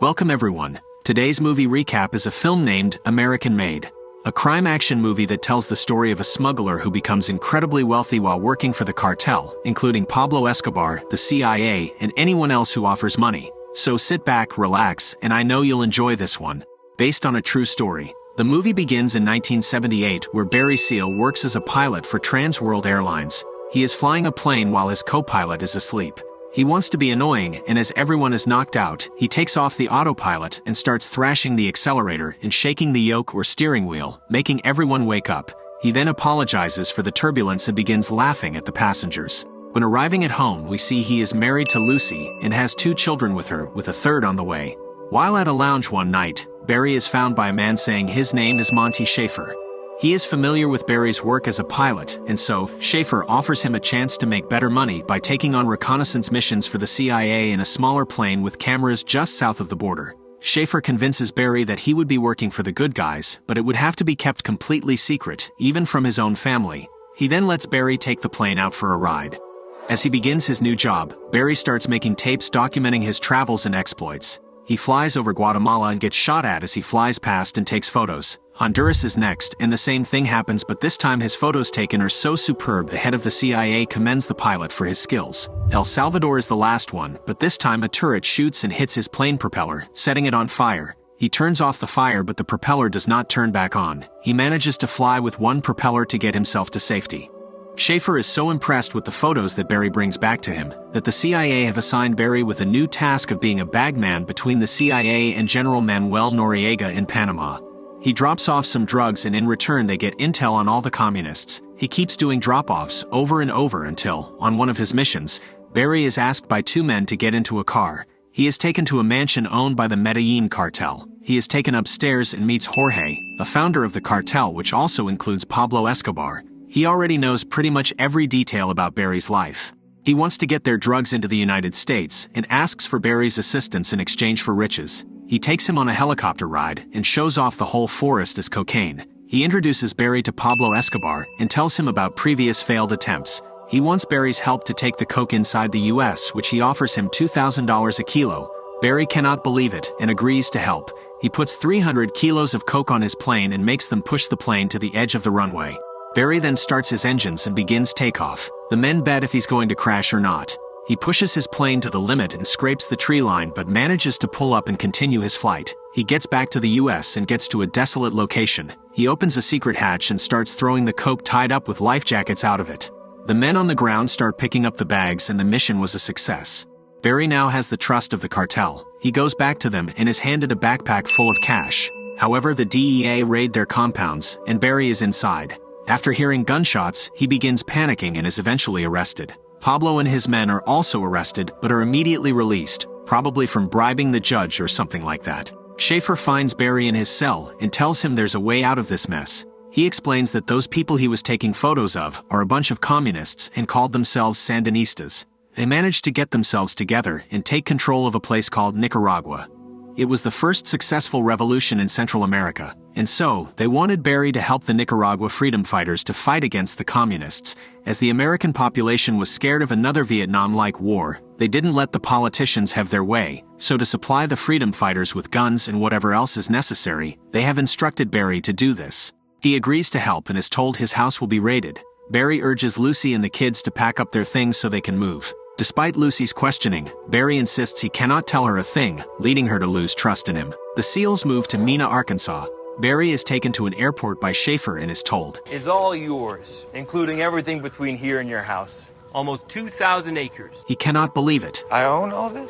Welcome everyone. Today's movie recap is a film named American Made, a crime-action movie that tells the story of a smuggler who becomes incredibly wealthy while working for the cartel, including Pablo Escobar, the CIA, and anyone else who offers money. So sit back, relax, and I know you'll enjoy this one. Based on a true story, the movie begins in 1978 where Barry Seal works as a pilot for Trans World Airlines. He is flying a plane while his co-pilot is asleep. He wants to be annoying, and as everyone is knocked out, he takes off the autopilot and starts thrashing the accelerator and shaking the yoke or steering wheel, making everyone wake up. He then apologizes for the turbulence and begins laughing at the passengers. When arriving at home, we see he is married to Lucy and has 2 children with her, with a third on the way. While at a lounge one night, Barry is found by a man saying his name is Monty Schaefer. He is familiar with Barry's work as a pilot, and so, Schaefer offers him a chance to make better money by taking on reconnaissance missions for the CIA in a smaller plane with cameras just south of the border. Schaefer convinces Barry that he would be working for the good guys, but it would have to be kept completely secret, even from his own family. He then lets Barry take the plane out for a ride. As he begins his new job, Barry starts making tapes documenting his travels and exploits. He flies over Guatemala and gets shot at as he flies past and takes photos. Honduras is next, and the same thing happens, but this time his photos taken are so superb the head of the CIA commends the pilot for his skills. El Salvador is the last one, but this time a turret shoots and hits his plane propeller, setting it on fire. He turns off the fire, but the propeller does not turn back on. He manages to fly with one propeller to get himself to safety. Schaefer is so impressed with the photos that Barry brings back to him, that the CIA have assigned Barry with a new task of being a bagman between the CIA and General Manuel Noriega in Panama. He drops off some drugs and in return they get intel on all the communists. He keeps doing drop-offs over and over until, on one of his missions, Barry is asked by 2 men to get into a car. He is taken to a mansion owned by the Medellín Cartel. He is taken upstairs and meets Jorge, a founder of the cartel, which also includes Pablo Escobar. He already knows pretty much every detail about Barry's life. He wants to get their drugs into the United States and asks for Barry's assistance in exchange for riches. He takes him on a helicopter ride and shows off the whole forest as cocaine. He introduces Barry to Pablo Escobar and tells him about previous failed attempts. He wants Barry's help to take the coke inside the US, which he offers him $2,000 a kilo. Barry cannot believe it and agrees to help. He puts 300 kilos of coke on his plane and makes them push the plane to the edge of the runway. Barry then starts his engines and begins takeoff. The men bet if he's going to crash or not. He pushes his plane to the limit and scrapes the tree line but manages to pull up and continue his flight. He gets back to the US and gets to a desolate location. He opens a secret hatch and starts throwing the coke tied up with life jackets out of it. The men on the ground start picking up the bags and the mission was a success. Barry now has the trust of the cartel. He goes back to them and is handed a backpack full of cash. However, the DEA raid their compounds and Barry is inside. After hearing gunshots, he begins panicking and is eventually arrested. Pablo and his men are also arrested but are immediately released, probably from bribing the judge or something like that. Schaefer finds Barry in his cell and tells him there's a way out of this mess. He explains that those people he was taking photos of are a bunch of communists and called themselves Sandinistas. They managed to get themselves together and take control of a place called Nicaragua. It was the first successful revolution in Central America, and so, they wanted Barry to help the Nicaragua freedom fighters to fight against the communists. As the American population was scared of another Vietnam-like war, they didn't let the politicians have their way, so to supply the freedom fighters with guns and whatever else is necessary, they have instructed Barry to do this. He agrees to help and is told his house will be raided. Barry urges Lucy and the kids to pack up their things so they can move. Despite Lucy's questioning, Barry insists he cannot tell her a thing, leading her to lose trust in him. The SEALs move to Mena, Arkansas. Barry is taken to an airport by Schaefer and is told, "Is all yours, including everything between here and your house. Almost 2,000 acres. He cannot believe it. I own all this?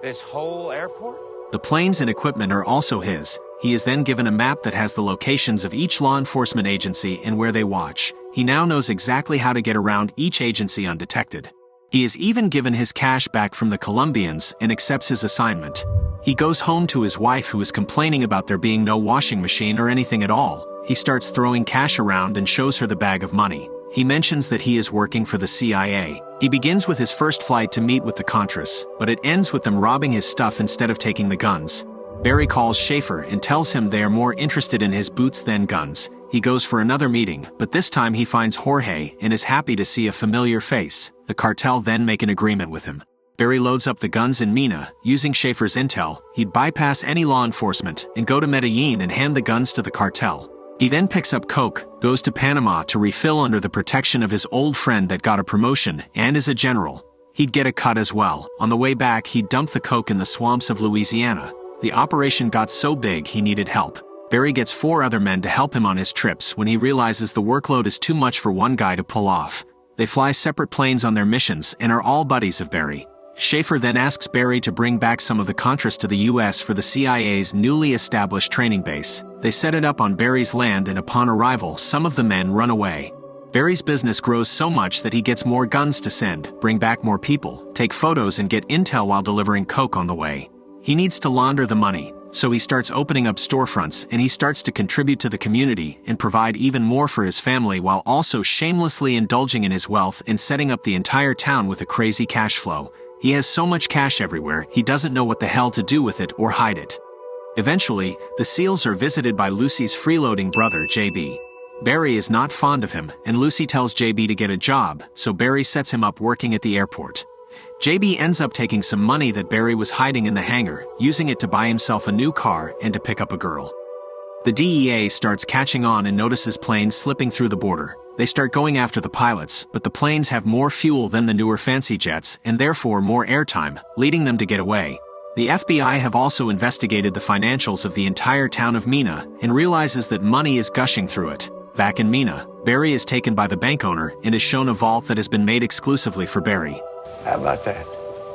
This whole airport? The planes and equipment are also his. He is then given a map that has the locations of each law enforcement agency and where they watch. He now knows exactly how to get around each agency undetected. He is even given his cash back from the Colombians and accepts his assignment. He goes home to his wife who is complaining about there being no washing machine or anything at all. He starts throwing cash around and shows her the bag of money. He mentions that he is working for the CIA. He begins with his first flight to meet with the Contras, but it ends with them robbing his stuff instead of taking the guns. Barry calls Schaefer and tells him they are more interested in his boots than guns. He goes for another meeting, but this time he finds Jorge and is happy to see a familiar face. The cartel then make an agreement with him. Barry loads up the guns in Mina. Using Schaefer's intel, he'd bypass any law enforcement and go to Medellín and hand the guns to the cartel. He then picks up coke, goes to Panama to refill under the protection of his old friend that got a promotion and is a general. He'd get a cut as well. On the way back, he'd dump the coke in the swamps of Louisiana. The operation got so big he needed help. Barry gets 4 other men to help him on his trips when he realizes the workload is too much for one guy to pull off. They fly separate planes on their missions and are all buddies of Barry. Schaefer then asks Barry to bring back some of the Contras to the US for the CIA's newly established training base. They set it up on Barry's land, and upon arrival, some of the men run away. Barry's business grows so much that he gets more guns to send, bring back more people, take photos and get intel while delivering coke on the way. He needs to launder the money, so he starts opening up storefronts and he starts to contribute to the community and provide even more for his family while also shamelessly indulging in his wealth and setting up the entire town with a crazy cash flow. He has so much cash everywhere, he doesn't know what the hell to do with it or hide it. Eventually, the SEALs are visited by Lucy's freeloading brother, JB. Barry is not fond of him, and Lucy tells JB to get a job, so Barry sets him up working at the airport. JB ends up taking some money that Barry was hiding in the hangar, using it to buy himself a new car and to pick up a girl. The DEA starts catching on and notices planes slipping through the border. They start going after the pilots, but the planes have more fuel than the newer fancy jets and therefore more airtime, leading them to get away. The FBI have also investigated the financials of the entire town of Mina and realizes that money is gushing through it. Back in Mina, Barry is taken by the bank owner and is shown a vault that has been made exclusively for Barry. How about that?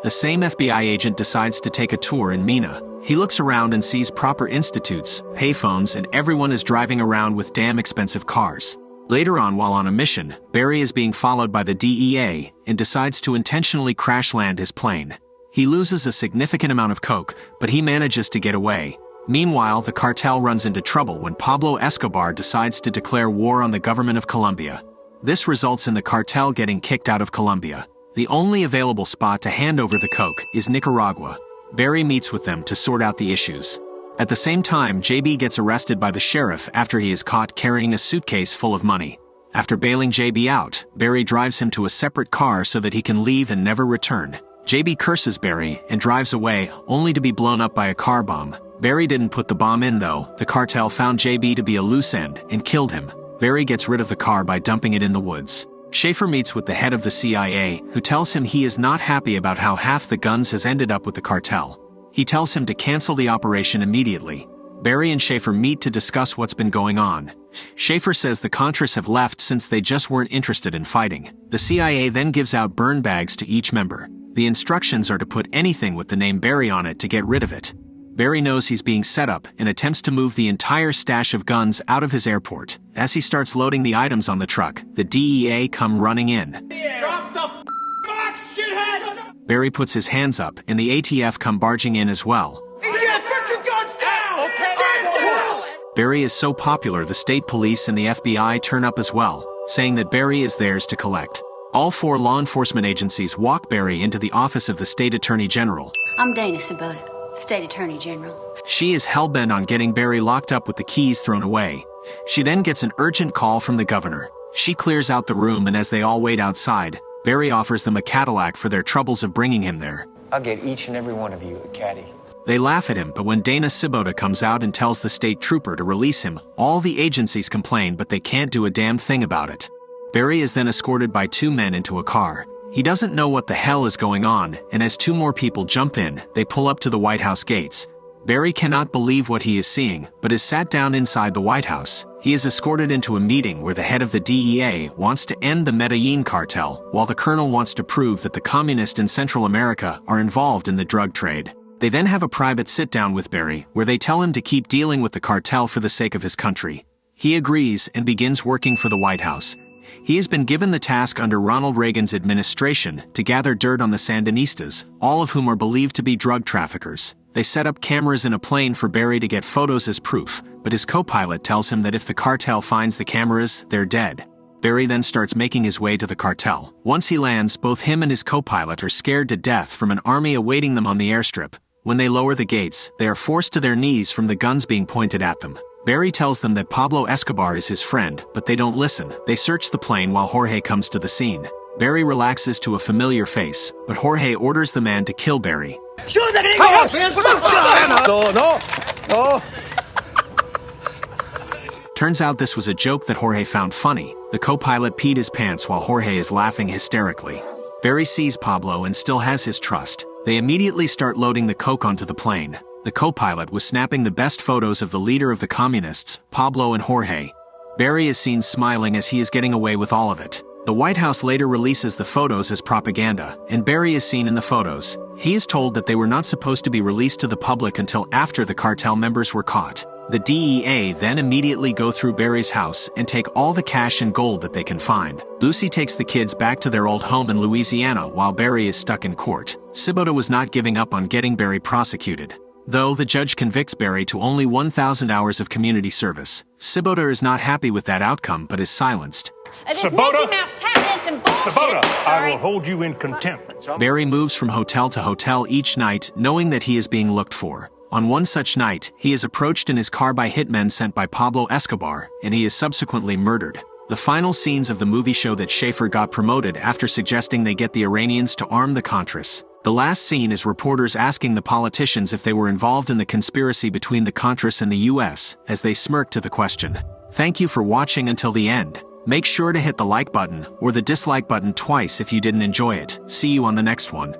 The same FBI agent decides to take a tour in Mina. He looks around and sees proper institutes, payphones, and everyone is driving around with damn expensive cars. Later on, while on a mission, Barry is being followed by the DEA and decides to intentionally crash land his plane. He loses a significant amount of coke, but he manages to get away. Meanwhile, the cartel runs into trouble when Pablo Escobar decides to declare war on the government of Colombia. This results in the cartel getting kicked out of Colombia. The only available spot to hand over the coke is Nicaragua. Barry meets with them to sort out the issues. At the same time, JB gets arrested by the sheriff after he is caught carrying a suitcase full of money. After bailing JB out, Barry drives him to a separate car so that he can leave and never return. JB curses Barry and drives away, only to be blown up by a car bomb. Barry didn't put the bomb in though. The cartel found JB to be a loose end and killed him. Barry gets rid of the car by dumping it in the woods. Schaefer meets with the head of the CIA, who tells him he is not happy about how half the guns has ended up with the cartel. He tells him to cancel the operation immediately. Barry and Schaefer meet to discuss what's been going on. Schaefer says the Contras have left since they just weren't interested in fighting. The CIA then gives out burn bags to each member. The instructions are to put anything with the name Barry on it to get rid of it. Barry knows he's being set up and attempts to move the entire stash of guns out of his airport. As he starts loading the items on the truck, the DEA come running in. Drop the box, shithead! Barry puts his hands up and the ATF come barging in as well. Put your guns down! Stand down! Barry is so popular the state police and the FBI turn up as well, saying that Barry is theirs to collect. All 4 law enforcement agencies walk Barry into the office of the state attorney general. I'm Dana Sabota, State Attorney General. She is hell-bent on getting Barry locked up with the keys thrown away. She then gets an urgent call from the governor. She clears out the room, and as they all wait outside, Barry offers them a Cadillac for their troubles of bringing him there. I'll get each and every one of you a caddy. They laugh at him, but when Dana Sabota comes out and tells the state trooper to release him, all the agencies complain, but they can't do a damn thing about it. Barry is then escorted by 2 men into a car. He doesn't know what the hell is going on, and as 2 more people jump in, they pull up to the White House gates. Barry cannot believe what he is seeing, but is sat down inside the White House. He is escorted into a meeting where the head of the DEA wants to end the Medellín Cartel, while the colonel wants to prove that the communists in Central America are involved in the drug trade. They then have a private sit-down with Barry, where they tell him to keep dealing with the cartel for the sake of his country. He agrees and begins working for the White House. He has been given the task under Ronald Reagan's administration to gather dirt on the Sandinistas, all of whom are believed to be drug traffickers. They set up cameras in a plane for Barry to get photos as proof, but his co-pilot tells him that if the cartel finds the cameras, they're dead. Barry then starts making his way to the cartel. Once he lands, both him and his co-pilot are scared to death from an army awaiting them on the airstrip. When they lower the gates, they are forced to their knees from the guns being pointed at them. Barry tells them that Pablo Escobar is his friend, but they don't listen. They search the plane while Jorge comes to the scene. Barry relaxes to a familiar face, but Jorge orders the man to kill Barry. Turns out this was a joke that Jorge found funny. The co-pilot peed his pants while Jorge is laughing hysterically. Barry sees Pablo and still has his trust. They immediately start loading the coke onto the plane. The co-pilot was snapping the best photos of the leader of the communists, Pablo and Jorge. Barry is seen smiling as he is getting away with all of it. The White House later releases the photos as propaganda, and Barry is seen in the photos. He is told that they were not supposed to be released to the public until after the cartel members were caught. The DEA then immediately go through Barry's house and take all the cash and gold that they can find. Lucy takes the kids back to their old home in Louisiana while Barry is stuck in court. Sibota was not giving up on getting Barry prosecuted. Though the judge convicts Barry to only 1,000 hours of community service, Sibota is not happy with that outcome but is silenced. This Mickey Mouse tap dancing bullshit. Sibota, I Sorry. will hold you in contempt. Barry moves from hotel to hotel each night, knowing that he is being looked for. On one such night, he is approached in his car by hitmen sent by Pablo Escobar, and he is subsequently murdered. The final scenes of the movie show that Schaefer got promoted after suggesting they get the Iranians to arm the Contras. The last scene is reporters asking the politicians if they were involved in the conspiracy between the Contras and the US, as they smirk to the question. Thank you for watching until the end. Make sure to hit the like button or the dislike button twice if you didn't enjoy it. See you on the next one.